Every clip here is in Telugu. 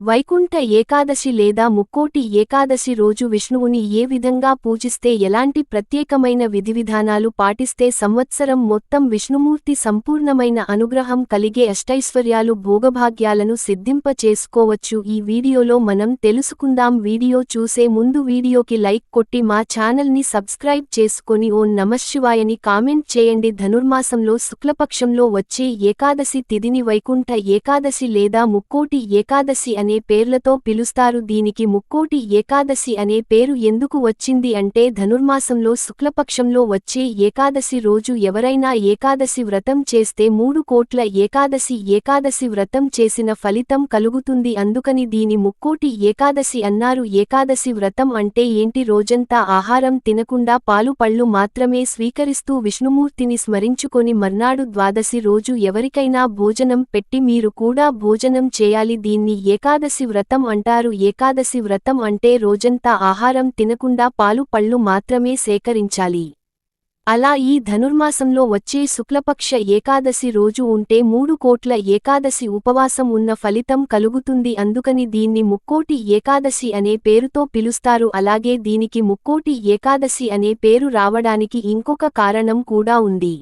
వైకుంఠ ఏకాదశి లేదా ముక్కోటి ఏకాదశి రోజు విష్ణువుని ఏ విధంగా పూజిస్తే ఎలాంటి ప్రత్యేకమైన విధివిధానాలు పాటిస్తే సంవత్సరం మొత్తం విష్ణుమూర్తి సంపూర్ణమైన అనుగ్రహం కలిగే అష్టైశ్వర్యాలు భోగభాగ్యాలను సిద్ధింప చేసుకోవచ్చు ఈ వీడియోలో మనం తెలుసుకుందాం. వీడియో చూసే ముందు వీడియోకి లైక్ కొట్టి మా ఛానల్ని సబ్స్క్రైబ్ చేసుకొని ఓం నమఃశివాయని కామెంట్ చేయండి. ధనుర్మాసంలో శుక్లపక్షంలో వచ్చే ఏకాదశి తిథిని వైకుంఠ ఏకాదశి లేదా ముక్కోటి ఏకాదశి అనే పేర్లతో పిలుస్తారు. దీనికి ముక్కోటి ఏకాదశి అనే పేరు ఎందుకు వచ్చింది అంటే ధనుర్మాసంలో శుక్లపక్షంలో వచ్చే ఏకాదశి రోజు ఎవరైనా ఏకాదశి వ్రతం చేస్తే 3 కోట్ల ఏకాదశి వ్రతం చేసిన ఫలితం కలుగుతుంది. అందుకని దీని ముక్కోటి ఏకాదశి అన్నారు. ఏకాదశి వ్రతం అంటే ఏంటి? రోజంతా ఆహారం తినకుండా పాలు పళ్ళు మాత్రమే స్వీకరిస్తూ విష్ణుమూర్తిని స్మరించుకొని మర్నాడు ద్వాదశి రోజు ఎవరికైనా భోజనం పెట్టి మీరు కూడా భోజనం చేయాలి. దీన్ని ఏకాదశి వ్రతం అంటారు. ఏకాదశి వ్రతం అంటే రోజంతా ఆహారం తినకుండా పాలు పళ్ళు మాత్రమే సేకరించాలి. అలా ఈ ధనుర్మాసంలో వచ్చే శుక్లపక్ష ఏకాదశి రోజు ఉంటే 3 కోట్ల ఏకాదశి ఉపవాసం ఉన్న ఫలితం కలుగుతుంది. అందుకని దీన్ని ముక్కోటి ఏకాదశి అనే పేరుతో పిలుస్తారు. అలాగే దీనికి ముక్కోటి ఏకాదశి అనే పేరు రావడానికి ఇంకొక కారణం కూడా ఉంది.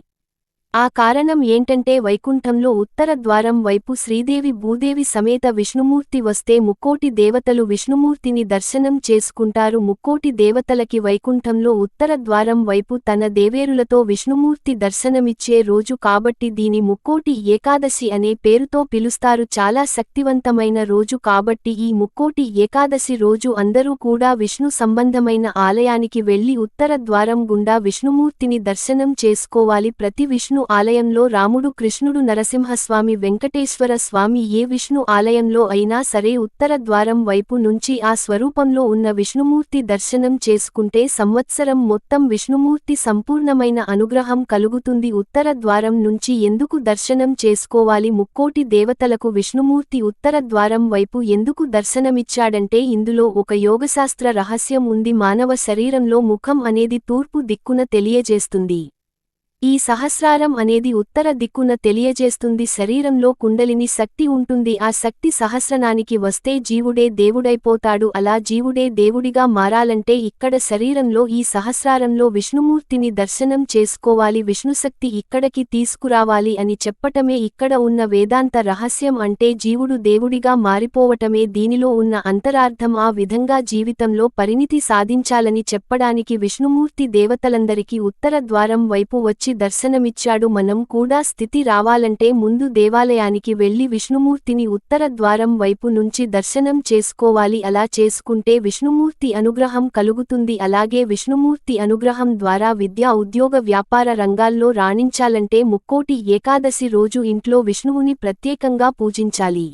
ఆ కారణం ఏంటంటే వైకుంఠంలో ఉత్తర ద్వారం వైపు శ్రీదేవి భూదేవి సమేత విష్ణుమూర్తి వస్తే ముక్కోటి దేవతలు విష్ణుమూర్తిని దర్శనం చేసుకుంటారు. ముక్కోటి దేవతలకి వైకుంఠంలో ఉత్తర ద్వారం వైపు తన దేవేరులతో విష్ణుమూర్తి దర్శనమిచ్చే రోజు కాబట్టి దీని ముక్కోటి ఏకాదశి అనే పేరుతో పిలుస్తారు. చాలా శక్తివంతమైన రోజు కాబట్టి ఈ ముక్కోటి ఏకాదశి రోజు అందరూ కూడా విష్ణు సంబంధమైన ఆలయానికి వెళ్లి ఉత్తర ద్వారం గుండా విష్ణుమూర్తిని దర్శనం చేసుకోవాలి. ప్రతి విష్ణు ఆలయంలో రాముడు, కృష్ణుడు, నరసింహస్వామి, వెంకటేశ్వర స్వామి ఏ విష్ణు ఆలయంలో అయినా సరే ఉత్తర ద్వారం వైపు నుంచి ఆ స్వరూపంలో ఉన్న విష్ణుమూర్తి దర్శనం చేసుకుంటే సంవత్సరం మొత్తం విష్ణుమూర్తి సంపూర్ణమైన అనుగ్రహం కలుగుతుంది. ఉత్తర ద్వారం నుంచి ఎందుకు దర్శనం చేసుకోవాలి? ముక్కోటి దేవతలకు విష్ణుమూర్తి ఉత్తర ద్వారం వైపు ఎందుకు దర్శనమిచ్చాడంటే ఇందులో ఒక యోగశాస్త్ర రహస్యం ఉంది. మానవ శరీరంలో ముఖం అనేది తూర్పు దిక్కున తెలియజేస్తుంది. ఈ సహస్రారం అనేది ఉత్తర దిక్కున తెలియజేస్తుంది. శరీరంలో కుండలిని శక్తి ఉంటుంది. ఆ శక్తి సహస్రనానికి వస్తే జీవుడే దేవుడైపోతాడు. అలా జీవుడే దేవుడిగా మారాలంటే ఇక్కడ శరీరంలో ఈ సహస్రారంలో విష్ణుమూర్తిని దర్శనం చేసుకోవాలి. విష్ణుశక్తి ఇక్కడికి తీసుకురావాలి అని చెప్పటమే ఇక్కడ ఉన్న వేదాంత రహస్యం. అంటే జీవుడు దేవుడిగా మారిపోవటమే దీనిలో ఉన్న అంతరార్థం. ఆ విధంగా జీవితంలో పరిణితి సాధించాలని చెప్పడానికి విష్ణుమూర్తి దేవతలందరికీ ఉత్తర ద్వారం వైపు వచ్చి దర్శనమిచ్చాడు. మనం కూడా స్థితి రావాలంటే ముందు దేవాలయానికి వెళ్లి విష్ణుమూర్తిని ఉత్తర ద్వారం వైపు నుంచి దర్శనం చేసుకోవాలి. అలా చేసుకుంటే విష్ణుమూర్తి అనుగ్రహం కలుగుతుంది. అలాగే విష్ణుమూర్తి అనుగ్రహం ద్వారా విద్యా, ఉద్యోగ, వ్యాపార రంగాల్లో రాణించాలంటే ముక్కోటి ఏకాదశి రోజు ఇంట్లో విష్ణువుని ప్రత్యేకంగా పూజించాలి.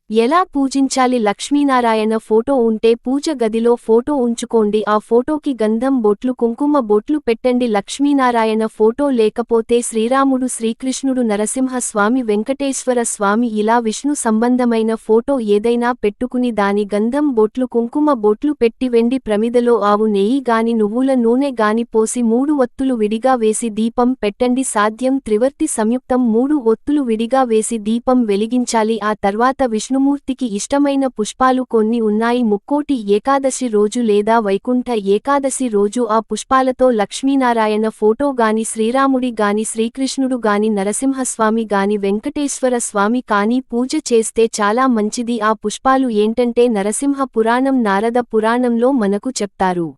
ఎలా పూజించాలి? లక్ష్మీనారాయణ ఫోటో ఉంటే పూజ గదిలో ఫోటో ఉంచుకోండి. ఆ ఫోటోకి గంధం బొట్లు, కుంకుమ బొట్లు పెట్టండి. లక్ష్మీనారాయణ ఫోటో లేకపోతే శ్రీరాముడు, శ్రీకృష్ణుడు, నరసింహస్వామి, వెంకటేశ్వర స్వామి ఇలా విష్ణు సంబంధమైన ఫోటో ఏదైనా పెట్టుకుని దాని గంధం బొట్లు, కుంకుమ బొట్లు పెట్టి వెండి ప్రమిదలో ఆవు నెయ్యి గాని నువ్వుల నూనె గాని పోసి 3 ఒత్తులు విడిగా వేసి దీపం పెట్టండి. సాధ్యం త్రివర్తి సంయుక్తం 3 ఒత్తులు విడిగా వేసి దీపం వెలిగించాలి. ఆ తర్వాత విష్ణుమూర్తికి ఇష్టమైన పుష్పాలు కొన్ని ఉన్నాయి. ముక్కోటి ఏకాదశి రోజు లేదా వైకుంఠ ఏకాదశి రోజు ఆ పుష్పాలతో లక్ష్మీనారాయణ ఫోటో గాని, శ్రీరాముడి గాని, శ్రీకృష్ణుడు గాని, నరసింహస్వామి గాని, వెంకటేశ్వర స్వామి కానీ పూజ చేస్తే చాలా మంచిది. ఆ పుష్పాలు ఏంటంటే నరసింహ పురాణం, నారద పురాణంలో మనకు చెప్తారు.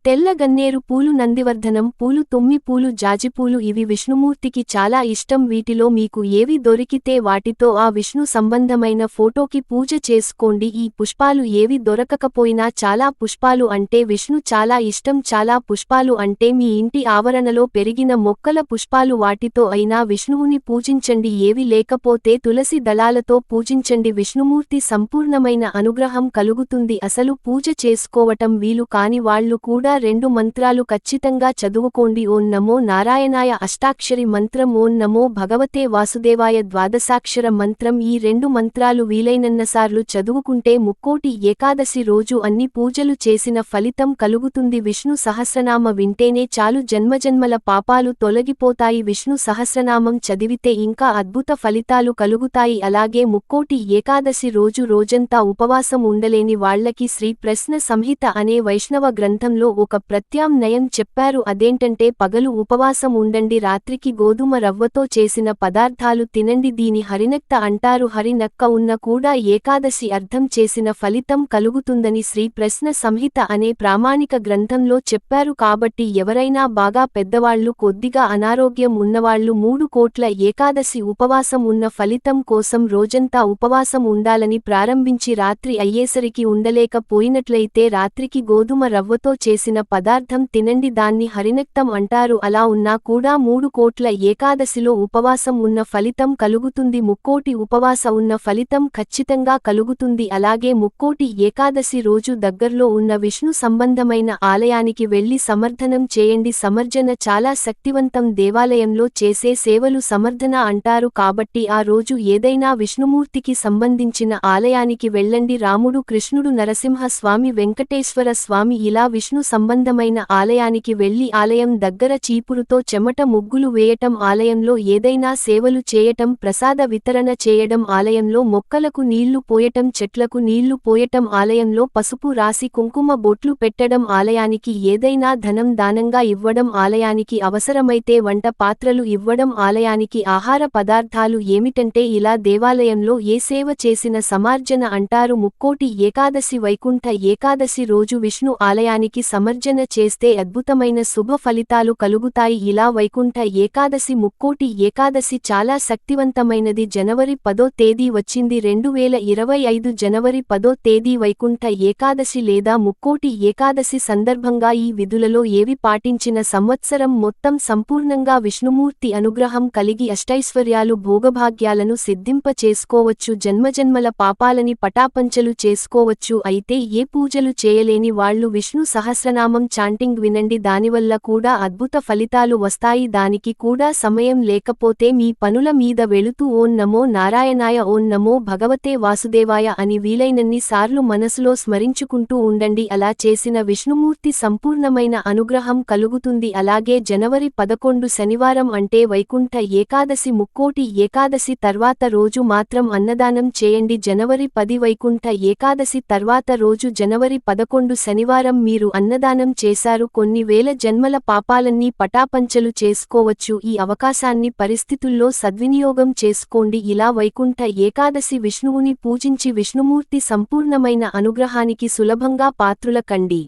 తెల్ల గన్నేరు పూలు, నందివర్ధనం పూలు, తుమ్మి పూలు, జాజిపూలు ఇవి విష్ణుమూర్తికి చాలా ఇష్టం. వీటిలో మీకు ఏవి దొరికితే వాటితో ఆ విష్ణు సంబంధమైన ఫోటోకి పూజ చేసుకోండి. ఈ పుష్పాలు ఏవి దొరకకపోయినా చాలా పుష్పాలు అంటే విష్ణు చాలా ఇష్టం. చాలా పుష్పాలు అంటే మీ ఇంటి ఆవరణలో పెరిగిన మొక్కల పుష్పాలు వాటితో అయినా విష్ణువుని పూజించండి. ఏవి లేకపోతే తులసి దళాలతో పూజించండి. విష్ణుమూర్తి సంపూర్ణమైన అనుగ్రహం కలుగుతుంది. అసలు పూజ చేసుకోవటం వీలు కాని వాళ్లు కూడా రెండు మంత్రాలు ఖచ్చితంగా చదువుకోండి. ఓం నమో నారాయణాయ అష్టాక్షరి మంత్రం, ఓం నమో భగవతే వాసుదేవాయ ద్వాదశాక్షర మంత్రం. ఈ రెండు మంత్రాలు వీలైనన్నసార్లు చదువుకుంటే ముక్కోటి ఏకాదశి రోజు అన్ని పూజలు చేసిన ఫలితం కలుగుతుంది. విష్ణు సహస్రనామ వింటేనే చాలు, జన్మజన్మల పాపాలు తొలగిపోతాయి. విష్ణు సహస్రనామం చదివితే ఇంకా అద్భుత ఫలితాలు కలుగుతాయి. అలాగే ముక్కోటి ఏకాదశి రోజు రోజంతా ఉపవాసం ఉండలేని వాళ్లకి శ్రీ ప్రశ్న సంహిత అనే వైష్ణవ గ్రంథంలో ఒక ప్రత్యామ్నాయం చెప్పారు. అదేంటంటే పగలు ఉపవాసం ఉండండి, రాత్రికి గోధుమ రవ్వతో చేసిన పదార్థాలు తినండి. దీని హరినక్త అంటారు. హరినక్క ఉన్న కూడా ఏకాదశి అర్థం చేసిన ఫలితం కలుగుతుందని శ్రీ ప్రశ్న సంహిత అనే ప్రామాణిక గ్రంథంలో చెప్పారు. కాబట్టి ఎవరైనా బాగా పెద్దవాళ్లు, కొద్దిగా అనారోగ్యం ఉన్నవాళ్లు 3 కోట్ల ఏకాదశి ఉపవాసం ఉన్న ఫలితం కోసం రోజంతా ఉపవాసం ఉండాలని ప్రారంభించి రాత్రి అయ్యేసరికి ఉండలేకపోయినట్లయితే రాత్రికి గోధుమ రవ్వతో చేసిన పదార్థం తినండి. దాన్ని హరినక్తం అంటారు. అలా ఉన్నా కూడా 3 కోట్ల ఏకాదశిలో ఉపవాసం ఉన్న ఫలితం కలుగుతుంది. ముక్కోటి ఉపవాస ఉన్న ఫలితం ఖచ్చితంగా కలుగుతుంది. అలాగే ముక్కోటి ఏకాదశి రోజు దగ్గర్లో ఉన్న విష్ణు సంబంధమైన ఆలయానికి వెళ్లి సమర్థనం చేయండి. సమర్జన చాలా శక్తివంతం. దేవాలయంలో చేసే సేవలు సమర్థన అంటారు. కాబట్టి ఆ రోజు ఏదైనా విష్ణుమూర్తికి సంబంధించిన ఆలయానికి వెళ్ళండి. రాముడు, కృష్ణుడు, నరసింహ స్వామి, వెంకటేశ్వర స్వామి ఇలా విష్ణు సంబంధమైన ఆలయానికి వెళ్లి ఆలయం దగ్గర చీపురుతో చెమట ముగ్గులు వేయటం, ఆలయంలో ఏదైనా సేవలు చేయటం, ప్రసాద వితరణ చేయడం, ఆలయంలో మొక్కలకు నీళ్లు పోయటం, చెట్లకు నీళ్లు పోయటం, ఆలయంలో పసుపు రాసి కుంకుమ బొట్లు పెట్టడం, ఆలయానికి ఏదైనా ధనం దానంగా ఇవ్వడం, ఆలయానికి అవసరమైతే వంట పాత్రలు ఇవ్వడం, ఆలయానికి ఆహార పదార్థాలు ఏమిటంటే ఇలా దేవాలయంలో ఏ సేవ చేసిన సమార్జన అంటారు. ముక్కోటి ఏకాదశి వైకుంఠ ఏకాదశి రోజు విష్ణు ఆలయానికి సమర్జన చేస్తే అద్భుతమైన శుభ ఫలితాలు కలుగుతాయి. ఇలా వైకుంఠ ఏకాదశి, ముక్కోటి ఏకాదశి చాలా శక్తివంతమైనది. జనవరి 10వ తేదీ వచ్చింది. 2025 జనవరి 10వ తేదీ వైకుంఠ ఏకాదశి లేదా ముక్కోటి ఏకాదశి సందర్భంగా ఈ విధులలో ఏవి పాటించిన సంవత్సరం మొత్తం సంపూర్ణంగా విష్ణుమూర్తి అనుగ్రహం కలిగి అష్టైశ్వర్యాలు, భోగభాగ్యాలను సిద్ధింప చేసుకోవచ్చు. జన్మజన్మల పాపాలని పటాపంచలు చేసుకోవచ్చు. అయితే ఏ పూజలు చేయలేని వాళ్లు విష్ణు సహస్రనామం చాంటింగ్ వినండి. దానివల్ల కూడా అద్భుత ఫలితాలు వస్తాయి. దానికి కూడా సమయం లేకపోతే మీ పనుల మీద వెళుతూ ఓం నమో నారాయణాయ, ఓం నమో భగవతే వాసుదేవాయ అని వీలైనన్ని సార్లు మనసులో స్మరించుకుంటూ ఉండండి. అలా చేసిన విష్ణుమూర్తి సంపూర్ణమైన అనుగ్రహం కలుగుతుంది. అలాగే జనవరి 11 శనివారం అంటే వైకుంఠ ఏకాదశి, ముక్కోటి ఏకాదశి తర్వాత రోజు మాత్రం అన్నదానం చేయండి. జనవరి 10 వైకుంఠ ఏకాదశి తర్వాత రోజు జనవరి 11 శనివారం మీరు అన్నదానం చేశారు, కొన్ని వేల జన్మల పాపాలన్నీ పటాపంచలు చేసుకోవచ్చు. ఈ అవకాశాన్ని పరిస్థితుల్లో సద్వినియోగం చేసుకోండి. ఇలా వైకుంఠ ఏకాదశి విష్ణువుని పూజించి విష్ణుమూర్తి సంపూర్ణమైన అనుగ్రహానికి సులభంగా పాత్రుల కండి.